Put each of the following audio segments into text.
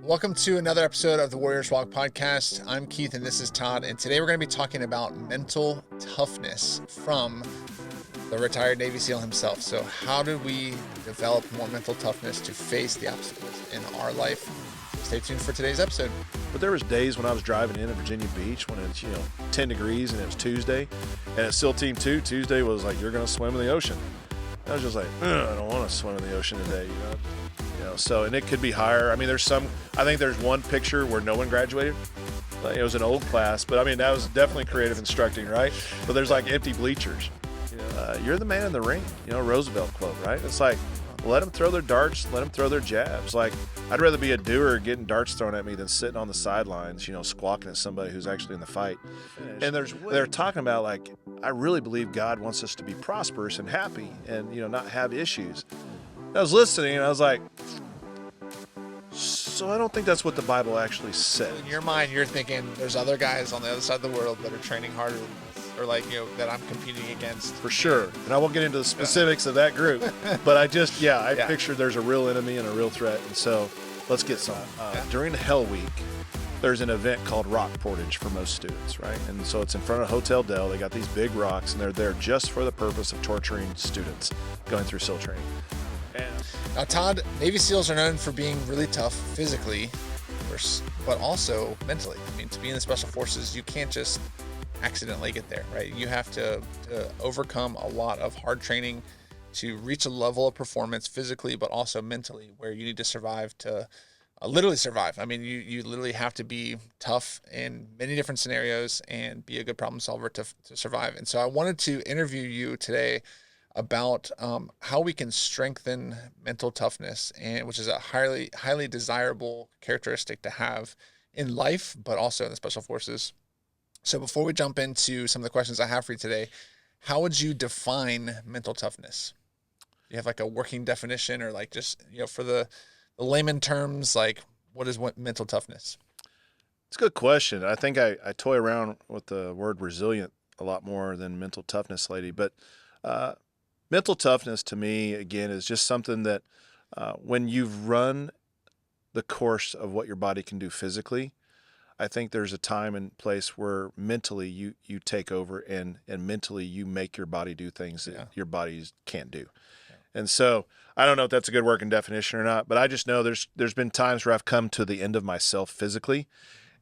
Welcome to another episode of the Warriors Walk podcast. I'm Keith and this is Todd, and today we're going to be talking about mental toughness from the retired Navy SEAL himself. So how do we develop more mental toughness to face the obstacles in our life? Stay tuned for today's episode. But there was days when I was driving in at Virginia Beach when it's 10 degrees and it was Tuesday, and at SEAL Team 2, Tuesday was like, you're going to swim in the ocean. I was just like, I don't want to swim in the ocean today, So, and it could be higher. I mean, I think there's one picture where no one graduated. Like, it was an old class, but I mean, that was definitely creative instructing, right? But there's like empty bleachers. You're the man in the ring, Roosevelt quote, right? It's like, let them throw their darts, let them throw their jabs. Like, I'd rather be a doer getting darts thrown at me than sitting on the sidelines, squawking at somebody who's actually in the fight. And they're talking about, like, I really believe God wants us to be prosperous and happy and, not have issues. I was listening and I was like, so I don't think that's what the Bible actually said. In your mind, you're thinking there's other guys on the other side of the world that are training harder than this, or that I'm competing against. For sure. And I won't get into the specifics of that group, but I pictured there's a real enemy and a real threat. And so let's get some. During Hell Week, there's an event called Rock Portage for most students, right? And so it's in front of Hotel Dell. They got these big rocks and they're there just for the purpose of torturing students going through SEAL training. Now, Todd, Navy SEALs are known for being really tough physically, but also mentally. I mean, to be in the Special Forces, you can't just accidentally get there, right? You have to overcome a lot of hard training to reach a level of performance physically, but also mentally, where you need to survive to literally survive. I mean, you literally have to be tough in many different scenarios and be a good problem solver to survive. And so I wanted to interview you today about how we can strengthen mental toughness, and which is a highly desirable characteristic to have in life, but also in the Special Forces. So before we jump into some of the questions I have for you today, how would you define mental toughness? Do you have like a working definition, or like just, for the layman terms, like what is mental toughness? It's a good question. I think I toy around with the word resilient a lot more than mental toughness lately, but mental toughness to me, again, is just something that when you've run the course of what your body can do physically, I think there's a time and place where mentally you take over and mentally you make your body do things that your body can't do. Yeah. And so I don't know if that's a good working definition or not, but I just know there's been times where I've come to the end of myself physically,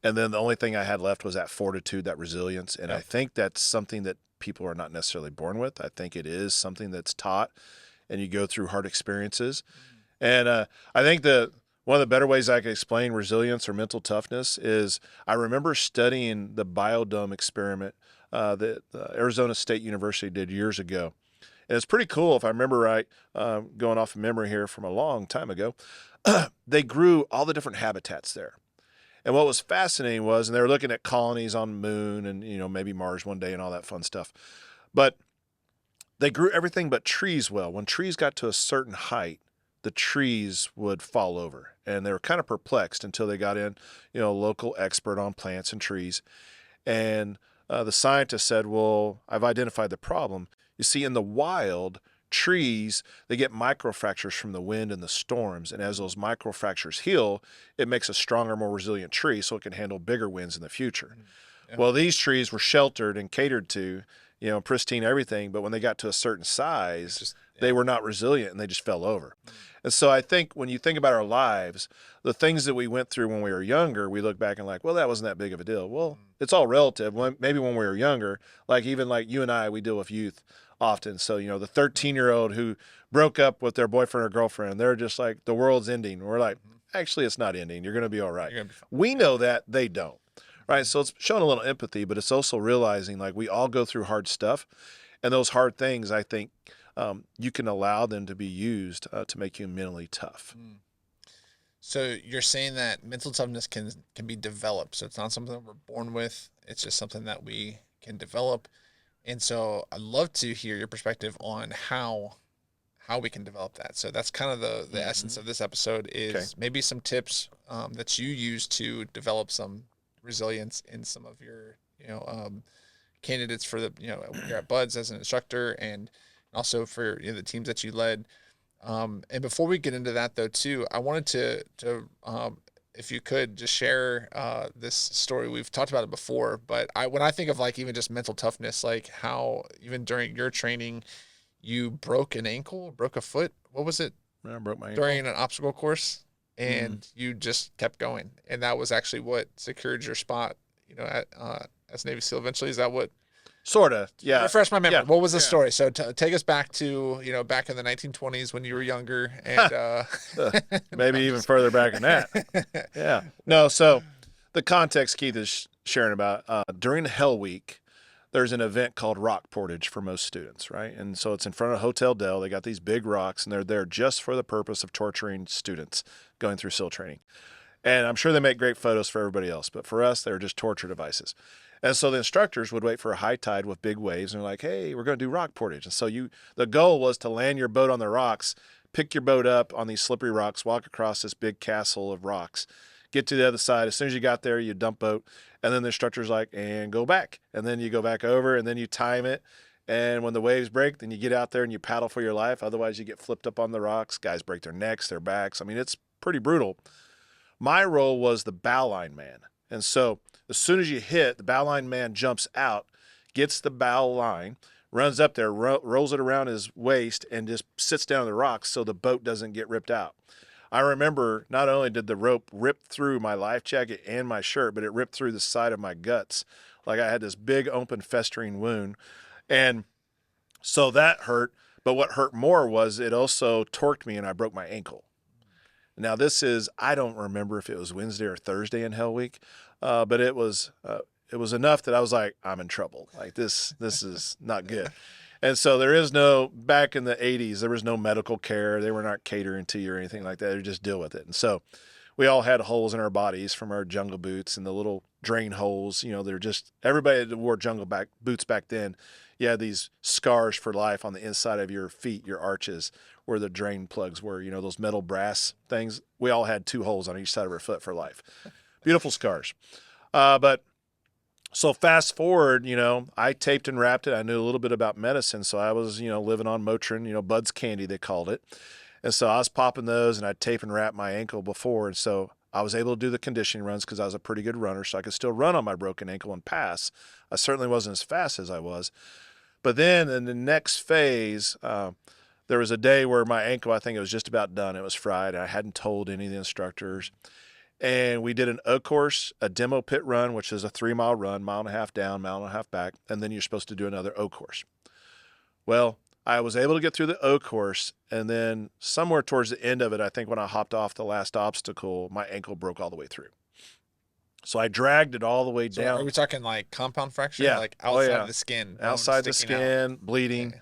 and then the only thing I had left was that fortitude, that resilience. And I think that's something that people are not necessarily born with. I think it is something that's taught, and you go through hard experiences. And I think one of the better ways I could explain resilience or mental toughness is I remember studying the biodome experiment that Arizona State University did years ago. And it's pretty cool, if I remember right, going off of memory here from a long time ago, they grew all the different habitats there. And what was fascinating was, and they were looking at colonies on the moon and, maybe Mars one day and all that fun stuff. But they grew everything but trees well. When trees got to a certain height, the trees would fall over. And they were kind of perplexed until they got in, a local expert on plants and trees. And the scientist said, well, I've identified the problem. You see, in the wild, trees, they get microfractures from the wind and the storms, and as those microfractures heal, it makes a stronger, more resilient tree so it can handle bigger winds in the future. Yeah. Well, these trees were sheltered and catered to, pristine everything, but when they got to a certain size, they were not resilient and they just fell over. And so I think when you think about our lives, the things that we went through when we were younger, we look back and like, well, that wasn't that big of a deal. Well, it's all relative. Maybe when we were younger, like even like you and I, we deal with youth often. So, the 13-year-old who broke up with their boyfriend or girlfriend, they're just like, the world's ending. We're like, actually, it's not ending. You're going to be all right. We know that, they don't. Right? So it's showing a little empathy, but it's also realizing like we all go through hard stuff. And those hard things, I think, you can allow them to be used to make you mentally tough. So you're saying that mental toughness can be developed. So it's not something that we're born with. It's just something that we can develop. And so I'd love to hear your perspective on how we can develop that. So that's kind of the essence of this episode is maybe some tips that you use to develop some resilience in some of your, candidates for the, you're at Buds as an instructor, and also for the teams that you led. And before we get into that though, too, I wanted to if you could just share this story. We've talked about it before, but when I think of like even just mental toughness, like how even during your training, you broke an ankle, broke a foot. What was it? I broke my ankle. During an obstacle course, Mm. and you just kept going, and that was actually what secured your spot, at as Navy SEAL eventually. Is that what? Sort of, yeah. Refresh my memory. Yeah. What was the Yeah. story? So take us back to back in the 1920s when you were younger, and Maybe even further back than that. Yeah. No, so the context Keith is sharing about, during Hell Week, there's an event called Rock Portage for most students, right? And so it's in front of Hotel Dell. They got these big rocks, and they're there just for the purpose of torturing students going through SEAL training. And I'm sure they make great photos for everybody else, but for us, they're just torture devices. And so the instructors would wait for a high tide with big waves, and they're like, "Hey, we're going to do rock portage." And so the goal was to land your boat on the rocks, pick your boat up on these slippery rocks, walk across this big castle of rocks, get to the other side. As soon as you got there, you dump boat, and then the instructor's like, "And go back." And then you go back over, and then you time it. And when the waves break, then you get out there and you paddle for your life. Otherwise, you get flipped up on the rocks. Guys break their necks, their backs. I mean, it's pretty brutal. My role was the bow line man. And so as soon as you hit, the bow line man jumps out, gets the bow line, runs up there, rolls it around his waist, and just sits down on the rocks so the boat doesn't get ripped out. I remember not only did the rope rip through my life jacket and my shirt, but it ripped through the side of my guts. Like I had this big open festering wound. And so that hurt. But what hurt more was it also torqued me and I broke my ankle. Now I don't remember if it was Wednesday or Thursday in Hell Week, but it was enough that I was like, I'm in trouble. Like this is not good. And so back in the 80s, there was no medical care. They were not catering to you or anything like that. They just deal with it. And so we all had holes in our bodies from our jungle boots and the little drain holes. They're just, everybody that wore jungle boots back then, you had these scars for life on the inside of your feet, your arches, where the drain plugs were, those metal brass things. We all had 2 holes on each side of our foot for life. Beautiful scars. But so fast forward, I taped and wrapped it. I knew a little bit about medicine. So I was, living on Motrin, Bud's Candy, they called it. And so I was popping those and I'd tape and wrap my ankle before. And so I was able to do the conditioning runs because I was a pretty good runner. So I could still run on my broken ankle and pass. I certainly wasn't as fast as I was. But then in the next phase, there was a day where my ankle, I think it was just about done. It was fried. I hadn't told any of the instructors. And we did an O course, a demo pit run, which is a 3-mile run, 1.5 miles down, 1.5 miles back. And then you're supposed to do another O course. Well, I was able to get through the O course. And then somewhere towards the end of it, I think when I hopped off the last obstacle, my ankle broke all the way through. So I dragged it all the way down. Are we talking like compound fracture? Yeah. Like outside of the skin? Outside the skin, bleeding. Yeah.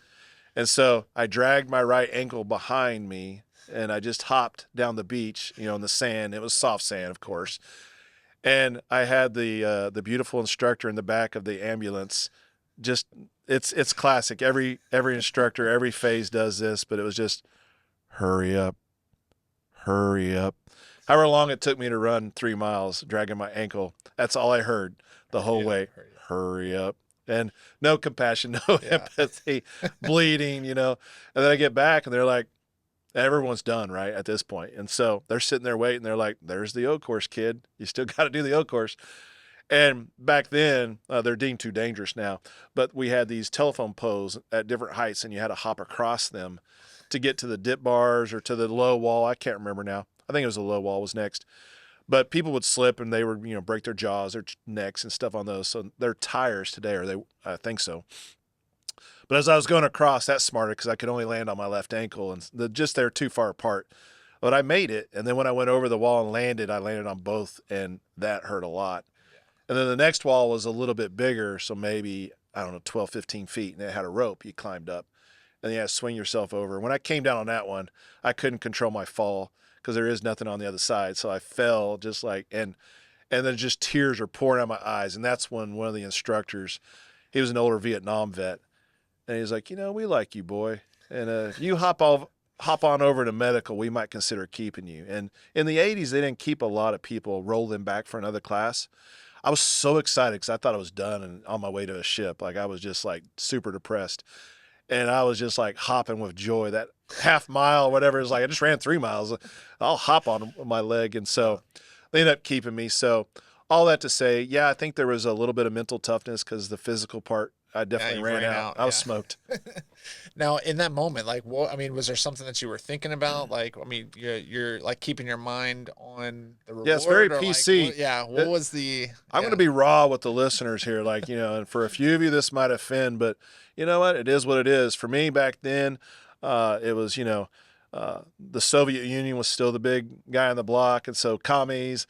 And so I dragged my right ankle behind me and I just hopped down the beach, in the sand. It was soft sand, of course. And I had the beautiful instructor in the back of the ambulance. Just it's classic. Every instructor, every phase does this, but it was just hurry up. However long it took me to run 3 miles, dragging my ankle, that's all I heard the whole way. Hurry up. And no compassion, no empathy, bleeding, And then I get back and they're like, everyone's done, right, at this point. And so they're sitting there waiting. They're like, there's the O course, kid. You still got to do the O course. And back then, they're deemed too dangerous now. But we had these telephone poles at different heights, and you had to hop across them to get to the dip bars or to the low wall. I can't remember now. I think it was the low wall was next. But people would slip and they would, break their jaws, their necks and stuff on those. So they're tires today, I think so. But as I was going across, that smarter because I could only land on my left ankle and they're too far apart. But I made it. And then when I went over the wall and landed, I landed on both and that hurt a lot. And then the next wall was a little bit bigger. So maybe, 12, 15 feet. And it had a rope you climbed up. And you had to swing yourself over. When I came down on that one, I couldn't control my fall because there is nothing on the other side. So I fell just like, and then just tears are pouring out my eyes. And that's when one of the instructors, he was an older Vietnam vet. And he's like, we like you, boy. And if you hop on over to medical, we might consider keeping you. And in the 80s, they didn't keep a lot of people, roll them back for another class. I was so excited because I thought I was done and on my way to a ship. Like I was just like super depressed. And I was just like hopping with joy. That half mile, whatever, is like I just ran 3 miles. I'll hop on my leg. And so they ended up keeping me. So all that to say, yeah, I think there was a little bit of mental toughness because the physical part, I Yeah, definitely you ran ran out. out. I was Yeah. smoked. Now, in that moment, like, what, I mean, was there something that you were thinking about? Like, I mean, you're like keeping your mind on the Yeah, it's very reward, or like, PC. what, yeah, what It, was the, I'm going to yeah, be raw with the listeners here. Like, and for a few of you, this might offend, but you know what? It is what it is. For me back then, it was, the Soviet Union was still the big guy on the block. And so commies.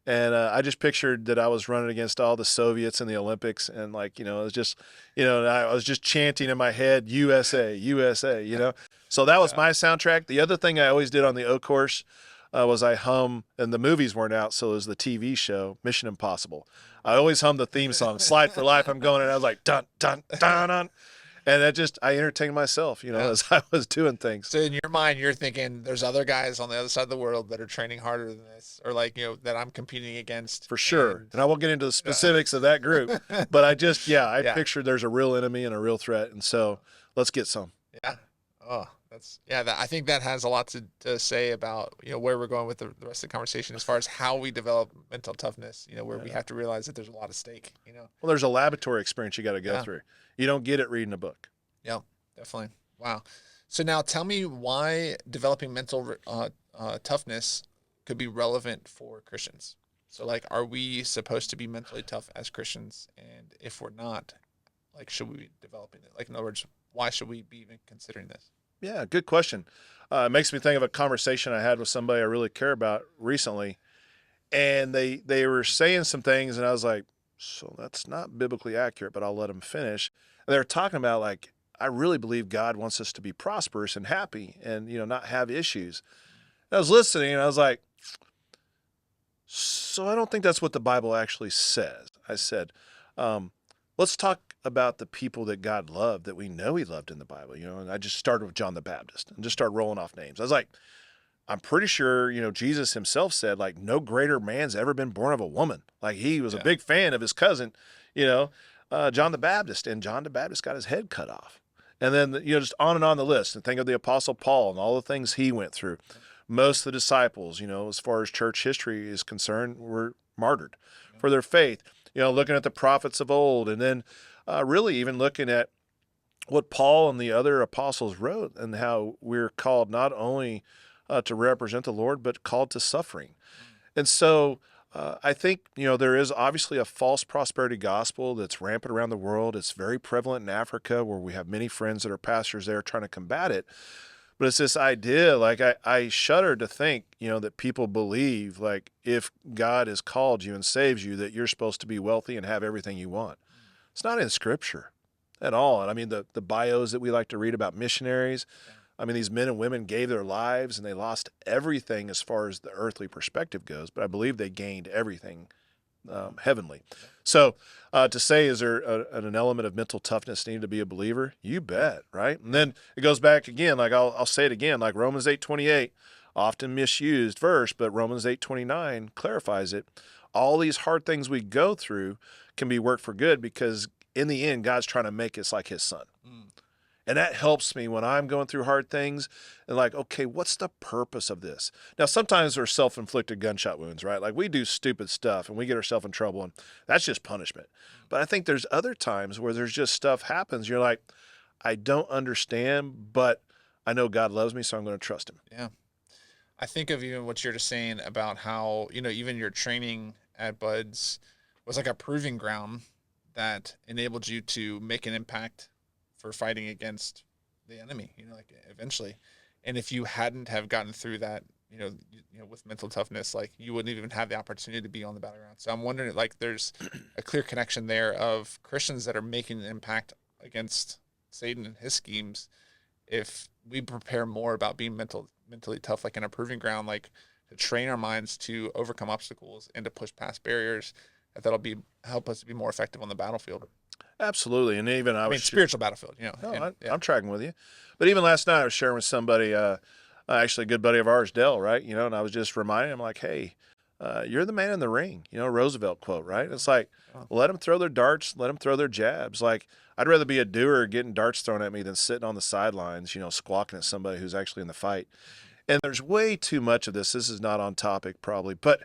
And I just pictured that I was running against all the Soviets in the Olympics. And like, it was just, I was just chanting in my head, USA, USA. So that was yeah. my soundtrack. The other thing I always did on the O course was I hum, and the movies weren't out, so it was the TV show Mission Impossible. I always hummed the theme song, "Slide for Life." I'm going, and I was like, dun dun dun dun, and I entertained myself, Yeah. as I was doing things. So in your mind, you're thinking there's other guys on the other side of the world that are training harder than this, or like, that I'm competing against. For sure, and I won't get into the specifics of that group, but I Yeah. pictured there's a real enemy and a real threat, and so let's get some. Yeah. Oh, I think that has a lot to say about, where we're going with the rest of the conversation as far as how we develop mental toughness, where we have to realize that there's a lot of stake. Well, there's a laboratory experience you got to go Yeah. through. You don't get it reading a book. Yeah, definitely. Wow. So now tell me why developing mental toughness could be relevant for Christians. So like, are we supposed to be mentally tough as Christians? And if we're not, like, should we be developing it? Like, in other words, why should we be even considering this? Yeah, good question. It makes me think of a conversation I had with somebody I really care about recently, and they were saying some things, and I was like, so that's not biblically accurate, but I'll let them finish. And they were talking about like, I really believe God wants us to be prosperous and happy, and not have issues. And I was listening, and I was like, so I don't think that's what the Bible actually says. I said, let's talk about the people that God loved, that we know he loved in the Bible, and I just started with John the Baptist and just started rolling off names. I was like, I'm pretty sure, Jesus himself said, like, no greater man's ever been born of a woman. Like, he was a big fan of his cousin, John the Baptist, and John the Baptist got his head cut off. And then, just on and on the list, and think of the Apostle Paul and all the things he went through. Most of the disciples, as far as church history is concerned, were martyred for their faith. Looking at the prophets of old, and then really even looking at what Paul and the other apostles wrote, and how we're called not only to represent the Lord, but called to suffering. And so I think, there is obviously a false prosperity gospel that's rampant around the world. It's very prevalent in Africa, where we have many friends that are pastors there trying to combat it. But it's this idea, like, I shudder to think, that people believe, like, if God has called you and saves you, that you're supposed to be wealthy and have everything you want. It's not in Scripture at all. And I mean, the bios that we like to read about missionaries, I mean, these men and women gave their lives and they lost everything as far as the earthly perspective goes, but I believe they gained everything heavenly. So to say, is there an element of mental toughness needed to be a believer? You bet, right? And then it goes back again, like I'll say it again, like Romans 8:28, often misused verse, but Romans 8:29 clarifies it. All these hard things we go through can be worked for good, because in the end, God's trying to make us like his son. And that helps me when I'm going through hard things and like, okay, what's the purpose of this? Now, sometimes they're self-inflicted gunshot wounds, right? Like, we do stupid stuff and we get ourselves in trouble, and that's just punishment. But I think there's other times where there's just stuff happens. You're like, I don't understand, but I know God loves me, so I'm going to trust him. Yeah. I think of even what you're just saying about how, even your training at Buds was like a proving ground that enabled you to make an impact for fighting against the enemy, like, eventually. And if you hadn't have gotten through that, with mental toughness, like, you wouldn't even have the opportunity to be on the battleground. So I'm wondering, like, there's a clear connection there of Christians that are making an impact against Satan and his schemes. If we prepare more about being mentally tough, like in a proving ground, like to train our minds to overcome obstacles and to push past barriers, that'll help us to be more effective on the battlefield. Absolutely. And even I was spiritual battlefield, No, I'm tracking with you. But even last night I was sharing with somebody, actually a good buddy of ours, Dell, right? And I was just reminding him, like, hey, you're the man in the ring, Roosevelt quote, right? It's like, let them throw their darts, let them throw their jabs. Like, I'd rather be a doer getting darts thrown at me than sitting on the sidelines, squawking at somebody who's actually in the fight. And there's way too much of this. This is not on topic probably, but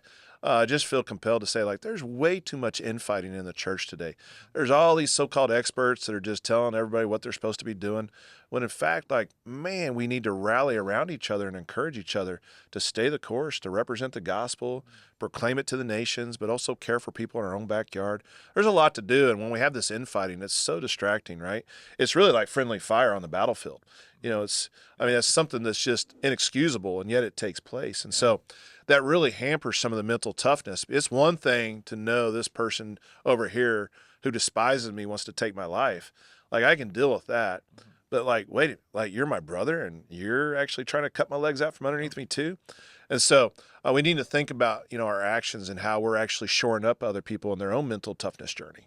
I just feel compelled to say, like, there's way too much infighting in the church today. There's all these so-called experts that are just telling everybody what they're supposed to be doing, when in fact, like, man, we need to rally around each other and encourage each other to stay the course, to represent the gospel, proclaim it to the nations, but also care for people in our own backyard. There's a lot to do, and when we have this infighting, it's so distracting, right? It's really like friendly fire on the battlefield. That's something that's just inexcusable, and yet it takes place. And so that really hampers some of the mental toughness. It's one thing to know this person over here who despises me wants to take my life. Like, I can deal with that. But like, wait, like, you're my brother and you're actually trying to cut my legs out from underneath me too. And so we need to think about, our actions and how we're actually shoring up other people in their own mental toughness journey.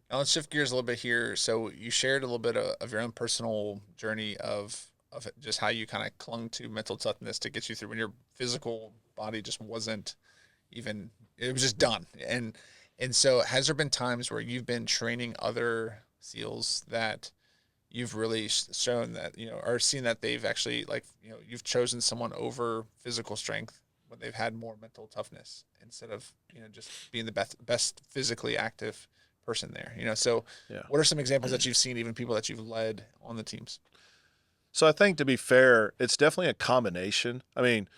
Now let's shift gears a little bit here. So you shared a little bit of your own personal journey of just how you kind of clung to mental toughness to get you through when your physical body just wasn't even, it was just done. And so has there been times where you've been training other SEALs that you've really shown that, or seen that they've actually, like, you've chosen someone over physical strength when they've had more mental toughness instead of, just being the best physically active person there, So Yeah. what are some examples that you've seen, even people that you've led on the teams? So I think, to be fair, it's definitely a combination. I mean,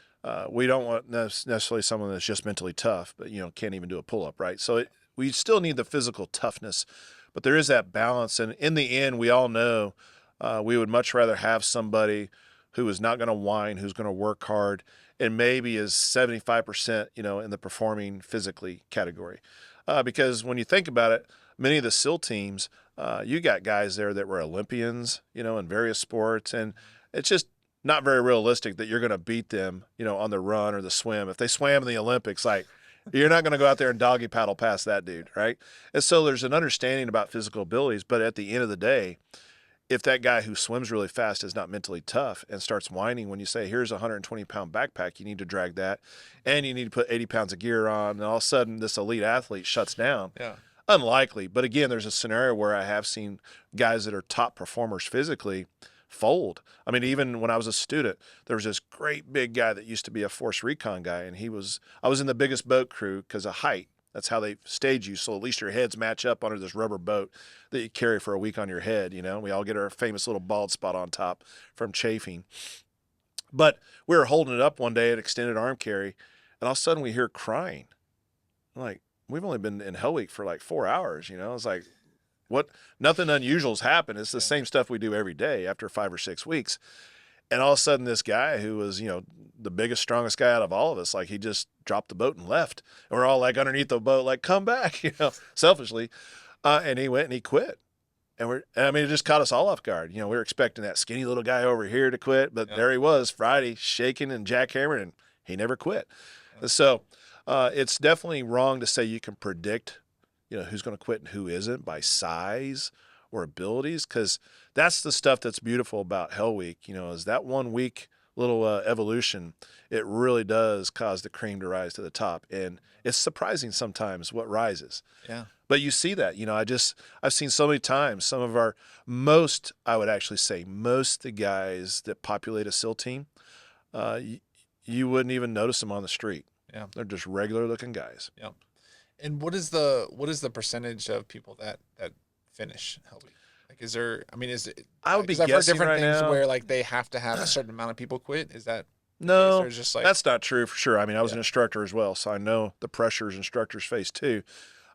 we don't want necessarily someone that's just mentally tough, but, can't even do a pull-up, right? So we still need the physical toughness, but there is that balance. And in the end, we all know we would much rather have somebody who is not going to whine, who's going to work hard, and maybe is 75%, in the performing physically category. Because when you think about it, many of the SEAL teams, you got guys there that were Olympians, in various sports, and it's just not very realistic that you're going to beat them, on the run or the swim. If they swam in the Olympics, like, you're not going to go out there and doggy paddle past that dude, right? And so there's an understanding about physical abilities, but at the end of the day, if that guy who swims really fast is not mentally tough and starts whining when you say, here's a 120-pound backpack, you need to drag that, and you need to put 80 pounds of gear on, and all of a sudden this elite athlete shuts down. Yeah. Unlikely. But again, there's a scenario where I have seen guys that are top performers physically fold. I mean, even when I was a student, there was this great big guy that used to be a force recon guy, and I was in the biggest boat crew because of height. That's how they stage you, so at least your heads match up under this rubber boat that you carry for a week on your head. We all get our famous little bald spot on top from chafing. But we were holding it up one day at extended arm carry, and all of a sudden we hear crying. I'm like, we've only been in Hell Week for like 4 hours. It's like, what? Nothing unusual's happened. It's the same stuff we do every day after 5 or 6 weeks. And all of a sudden, this guy who was, the biggest, strongest guy out of all of us, like, he just dropped the boat and left. And we're all like underneath the boat, like, come back, selfishly. And he went and he quit. And it just caught us all off guard. We were expecting that skinny little guy over here to quit, but there he was Friday, shaking and jackhammering, and he never quit. And so it's definitely wrong to say you can predict, who's going to quit and who isn't by size or abilities, because that's the stuff that's beautiful about Hell Week, is that 1 week little evolution. It really does cause the cream to rise to the top, and it's surprising sometimes what rises. Yeah. But you see that, I've seen so many times some of our most the guys that populate a SEAL team, you wouldn't even notice them on the street. Yeah. They're just regular looking guys. Yeah. And what is the percentage of people that finish Hell Week? Like, is there? I mean, is it? I would be I've heard guessing different right things now. where, like, they have to have a certain amount of people quit. Is that the No, case, or is just like, that's not true for sure. I mean, I was an instructor as well, so I know the pressures instructors face too.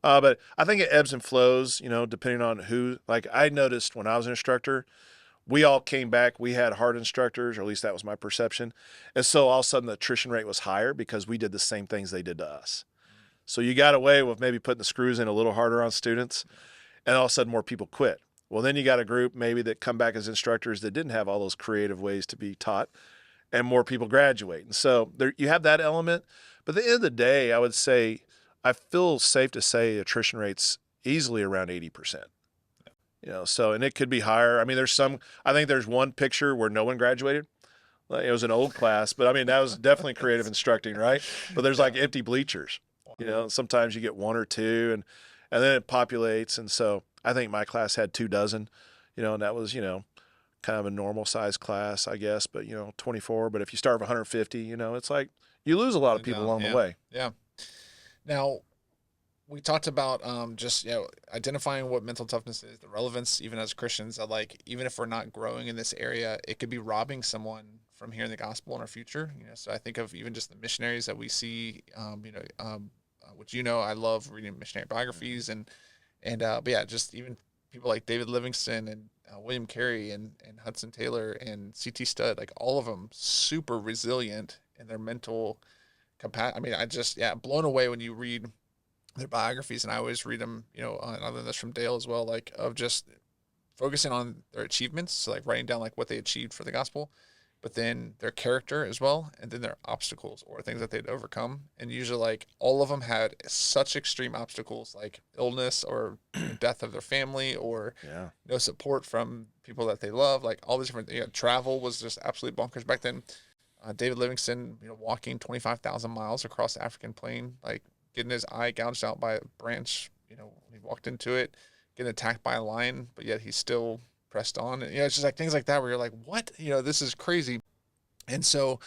But I think it ebbs and flows, depending on who. Like, I noticed when I was an instructor, we all came back. We had hard instructors, or at least that was my perception. And so all of a sudden the attrition rate was higher because we did the same things they did to us. So you got away with maybe putting the screws in a little harder on students, and all of a sudden more people quit. Well, then you got a group maybe that come back as instructors that didn't have all those creative ways to be taught, and more people graduate. And so there, you have that element. But at the end of the day, I would say, I feel safe to say attrition rate's easily around 80%. So, and it could be higher. I mean, I think there's one picture where no one graduated. Like, it was an old class, but I mean, that was definitely creative instructing, right? But there's like empty bleachers, sometimes you get 1 or 2 and then it populates. And so I think my class had 24, and that was, kind of a normal size class, I guess, but 24. But if you start with 150, it's like, you lose a lot of Really people down. along the Yeah. way. Yeah. Now, we talked about just identifying what mental toughness is, the relevance even as Christians that like even if we're not growing in this area, it could be robbing someone from hearing the gospel in our future. So I think of even just the missionaries that we see. Which I love reading missionary biographies but yeah, just even people like David Livingston and William Carey and Hudson Taylor and C.T. Studd, like all of them super resilient in their mental capacity. I mean, I just blown away when you read their biographies, and I always read them, and other than this from Dale as well, like of just focusing on their achievements, so like writing down like what they achieved for the gospel, but then their character as well, and then their obstacles or things that they'd overcome. And usually, like all of them had such extreme obstacles, like illness or death of their family, or Yeah. no support from people that they love. Like all these different, travel was just absolutely bonkers back then. David Livingston, walking 25,000 miles across the African plain, like getting his eye gouged out by a branch, he walked into it, getting attacked by a lion, but yet he still pressed on. And, it's just like things like that where you're like, what? This is crazy. And so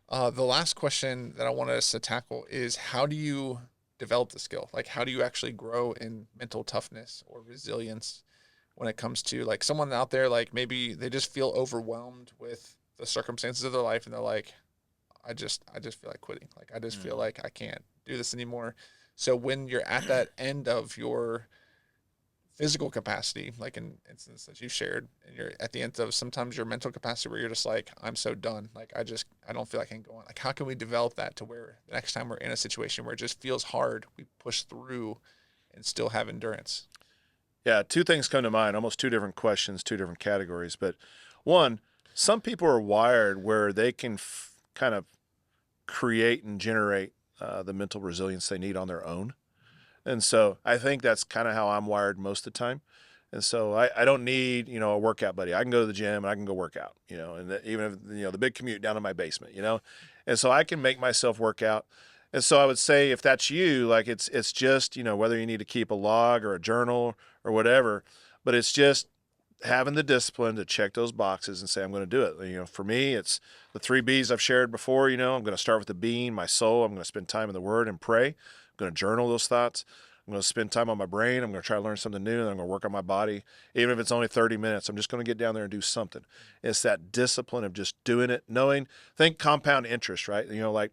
the last question that I wanted us to tackle is how do you develop the skill? Like, how do you actually grow in mental toughness or resilience when it comes to like someone out there, like maybe they just feel overwhelmed with the circumstances of their life and they're like, I just feel like quitting. Like, I just feel like I can't do this anymore. So when you're at that end of your physical capacity, like in instance that you shared, and you're at the end of sometimes your mental capacity where you're just like, I'm so done. Like, I don't feel like I can go on. Like, how can we develop that to where the next time we're in a situation where it just feels hard, we push through and still have endurance? Yeah, two things come to mind, almost two different questions, two different categories. But one, some people are wired where they can kind of create and generate the mental resilience they need on their own. And so I think that's kind of how I'm wired most of the time. And so I don't need, a workout buddy. I can go to the gym and I can go work out, and even if, the big commute down to my basement, and so I can make myself work out. And so I would say if that's you, like it's just, whether you need to keep a log or a journal or whatever, but it's just having the discipline to check those boxes and say, I'm going to do it. For me, it's the 3 B's I've shared before. I'm going to start with the being, my soul. I'm going to spend time in the Word and pray. I'm going to journal those thoughts. I'm going to spend time on my brain. I'm going to try to learn something new, and I'm going to work on my body. Even if it's only 30 minutes, I'm just going to get down there and do something. It's that discipline of just doing it, think compound interest, right? Like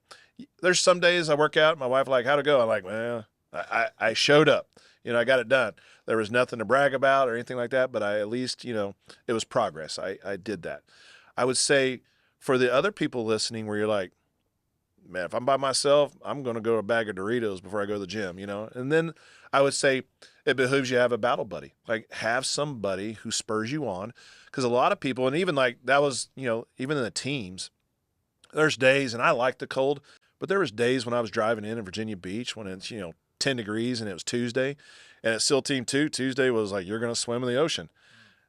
there's some days I work out, my wife like, how'd it go? I'm like, well, I showed up. I got it done. There was nothing to brag about or anything like that, but I at least, it was progress. I did that. I would say for the other people listening where you're like, man, if I'm by myself, I'm going to go to a bag of Doritos before I go to the gym, And then I would say it behooves you to have a battle buddy. Like have somebody who spurs you on. Because a lot of people, and even like that was, even in the teams, there's days, and I like the cold, but there was days when I was driving in Virginia Beach when it's, 10 degrees and it was Tuesday. And at SEAL Team 2, Tuesday was like, you're going to swim in the ocean.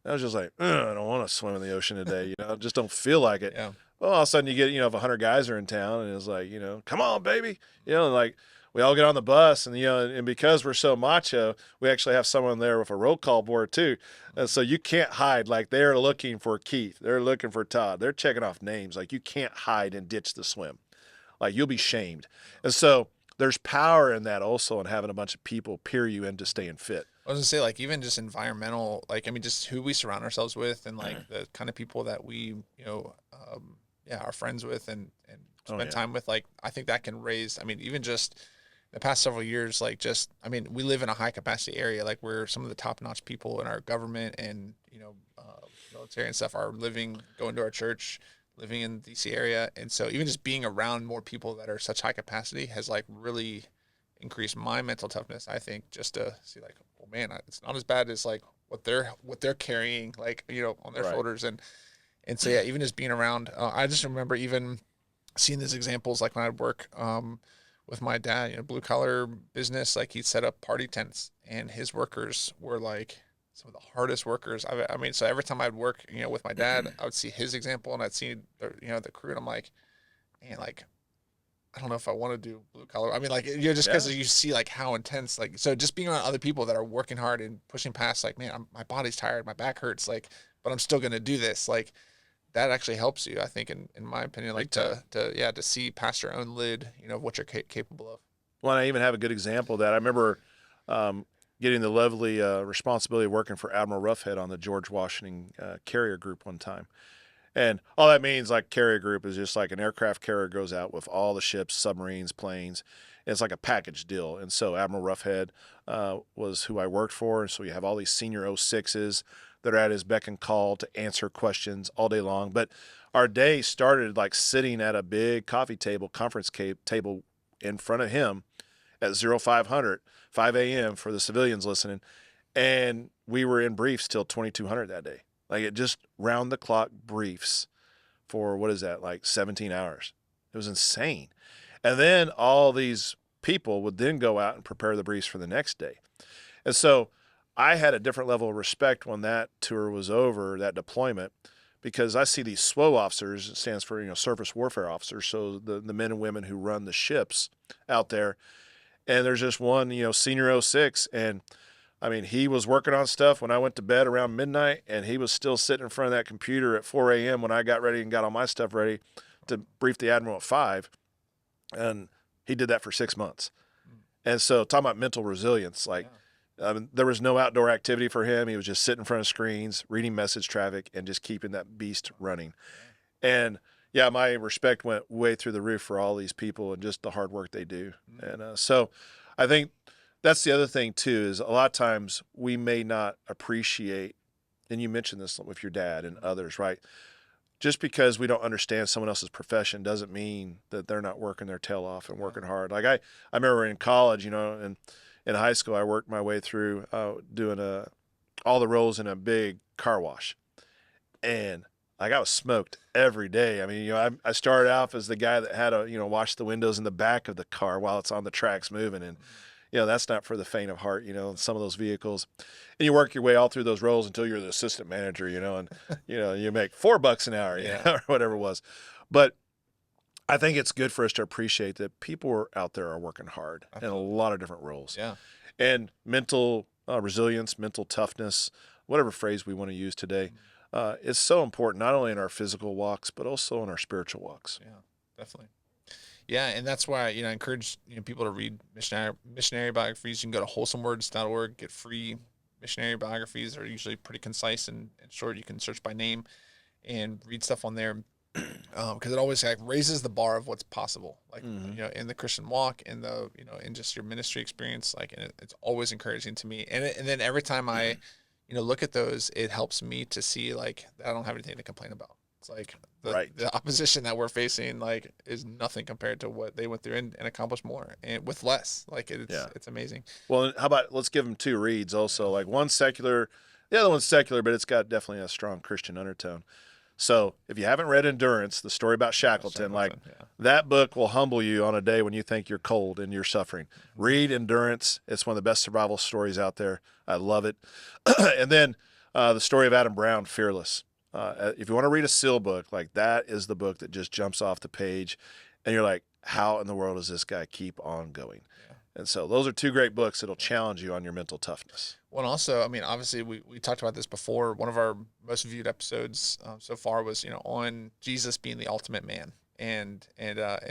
And I was just like, I don't want to swim in the ocean today. I just don't feel like it. Yeah. Well, all of a sudden you get, if 100 guys are in town and it's like, come on, baby. And like we all get on the bus and, and because we're so macho, we actually have someone there with a roll call board too. And so you can't hide. Like they're looking for Keith. They're looking for Todd. They're checking off names. Like you can't hide and ditch the swim. Like you'll be shamed. And so there's power in that also, in having a bunch of people peer you into staying fit. I was gonna say, like, even just environmental, like, I mean, just who we surround ourselves with and like the kind of people that we, are friends with and spend time with. Like, I think that can raise, I mean, even just the past several years, like we live in a high capacity area. Like we're some of the top notch people in our government and, military and stuff are going to our church, living in the DC area. And so even just being around more people that are such high capacity has like really increased my mental toughness. I think just to see like, oh man, it's not as bad as like what they're carrying, like, on their shoulders. And so, yeah, even just being around, I just remember even seeing these examples, like when I'd work, with my dad, blue collar business, like he'd set up party tents and his workers were like some of the hardest workers. I mean, so every time I'd work, with my dad, I would see his example and I'd see the crew and I'm like, man, like, I don't know if I want to do blue collar. I mean, like, just because you see like how intense, like, so just being around other people that are working hard and pushing past, like, man, my body's tired, my back hurts, like, but I'm still going to do this. Like that actually helps you, I think, in my opinion, like Big time. to see past your own lid, of what you're capable of. Well, I even have a good example of that. I remember um, getting the lovely responsibility of working for Admiral Roughhead on the George Washington carrier group one time. And all that means, like, carrier group is just like an aircraft carrier goes out with all the ships, submarines, planes. It's like a package deal. And so Admiral Roughhead was who I worked for. And so you have all these senior 06s that are at his beck and call to answer questions all day long. But our day started like sitting at a big coffee table, conference table in front of him at 0500, 5 a.m. for the civilians listening. And we were in briefs till 2200 that day. Like, it just round the clock briefs for, what is that, like 17 hours. It was insane. And then all these people would then go out and prepare the briefs for the next day. And so I had a different level of respect when that tour was over, that deployment, because I see these SWO officers, it stands for, surface warfare officers, so the men and women who run the ships out there. And there's just one, senior 06, and I mean, he was working on stuff when I went to bed around midnight, and he was still sitting in front of that computer at 4 a.m. when I got ready and got all my stuff ready to brief the Admiral at 5. And he did that for 6 months. And so, talking about mental resilience, like, there was no outdoor activity for him. He was just sitting in front of screens, reading message traffic, and just keeping that beast running. And yeah, my respect went way through the roof for all these people and just the hard work they do. And so I think that's the other thing too, is a lot of times we may not appreciate, and you mentioned this with your dad and others, right? Just because we don't understand someone else's profession doesn't mean that they're not working their tail off and working hard. Like, I remember in college, and in high school, I worked my way through doing all the roles in a big car wash. And like, I was smoked every day. I mean, I started off as the guy that had to, wash the windows in the back of the car while it's on the tracks moving. And, that's not for the faint of heart, in some of those vehicles. And you work your way all through those roles until you're the assistant manager, and, you make $4 an hour, or whatever it was. But I think it's good for us to appreciate that people out there are working hard in a lot of different roles. Yeah. And mental resilience, mental toughness, whatever phrase we want to use today, is so important, not only in our physical walks, but also in our spiritual walks. Yeah, definitely. Yeah, and that's why, I encourage people to read missionary biographies. You can go to wholesomewords.org, get free missionary biographies. They're usually pretty concise and short. You can search by name and read stuff on there, because it always raises the bar of what's possible, like in the Christian walk, in the in just your ministry experience, like, and it's always encouraging to me. And then every time I look at those, it helps me to see, like, that I don't have anything to complain about. It's like the opposition that we're facing, like, is nothing compared to what they went through and accomplished more and with less. Like, it's amazing. Well, how about, let's give them two reads also, like one's secular, the other one's secular, but it's got definitely a strong Christian undertone. So if you haven't read Endurance, the story about Shackleton, that book will humble you on a day when you think you're cold and you're suffering. Read Endurance. It's one of the best survival stories out there. I love it. And then the story of Adam Brown, Fearless. If you want to read a SEAL book, like, that is the book that just jumps off the page, and you're like, how in the world does this guy keep on going? Yeah. And so those are two great books that'll challenge you on your mental toughness. Well, and also, I mean, obviously we talked about this before. One of our most viewed episodes so far was, on Jesus being the ultimate man and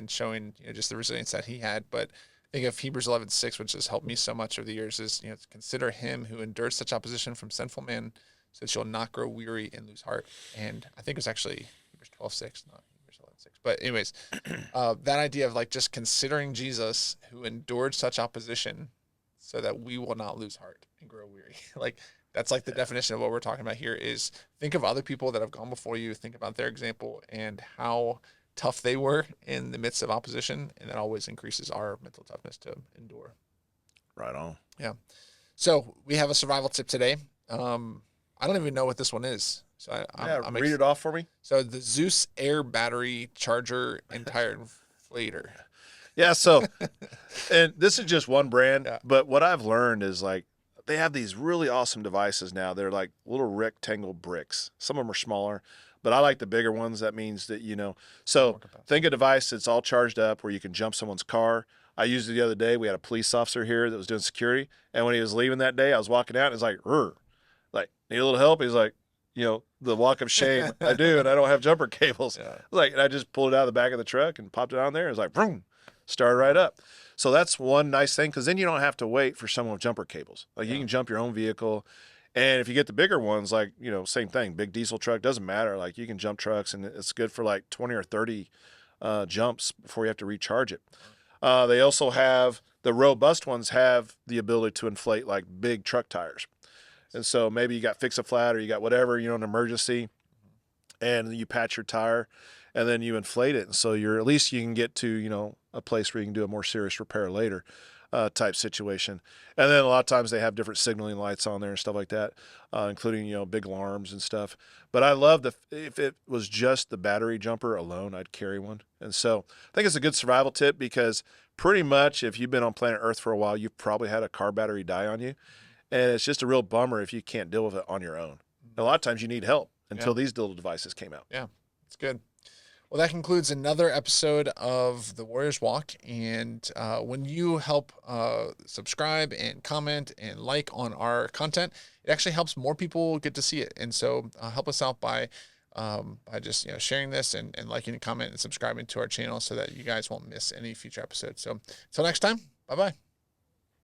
showing, just the resilience that he had. But I think of Hebrews 11:6, which has helped me so much over the years, is, to consider him who endured such opposition from sinful men, so that you'll not grow weary and lose heart. And I think it was actually Hebrews 12:6, not Hebrews 11:6. But anyways, that idea of, like, just considering Jesus who endured such opposition so that we will not lose heart and grow weary. Like, that's like the definition of what we're talking about here, is think of other people that have gone before you, think about their example and how tough they were in the midst of opposition. And that always increases our mental toughness to endure. Right on. Yeah. So we have a survival tip today. I don't even know what this one is. So I'm read it off for me. So the Zeus Air Battery Charger Entire Inflator. Yeah. So, and this is just one brand, but what I've learned is, like, they have these really awesome devices now. They're like little rectangle bricks. Some of them are smaller, but I like the bigger ones. That means that, so think a device that's all charged up where you can jump someone's car. I used it the other day. We had a police officer here that was doing security, and when he was leaving that day, I was walking out, and it's like, like, need a little help? He's like, the walk of shame. I do, and I don't have jumper cables. Yeah. And I just pulled it out of the back of the truck and popped it on there. It was like, boom, started right up. So that's one nice thing, because then you don't have to wait for someone with jumper cables. You can jump your own vehicle. And if you get the bigger ones, same thing, big diesel truck, doesn't matter. You can jump trucks, and it's good for 20 or 30 jumps before you have to recharge it. They also have the robust ones have the ability to inflate big truck tires. And so maybe you got fix-a-flat or you got whatever, an emergency, and you patch your tire and then you inflate it. And so at least you can get to, a place where you can do a more serious repair later type situation. And then a lot of times they have different signaling lights on there and stuff like that, including, big alarms and stuff. But I love if it was just the battery jumper alone, I'd carry one. And so I think it's a good survival tip, because pretty much if you've been on planet Earth for a while, you've probably had a car battery die on you. And it's just a real bummer if you can't deal with it on your own. A lot of times you need help until these little devices came out. Yeah, it's good. Well, that concludes another episode of The Warrior's Walk. And when you help subscribe and comment and like on our content, it actually helps more people get to see it. And so help us out by just sharing this and liking and comment and subscribing to our channel so that you guys won't miss any future episodes. So until next time, bye-bye.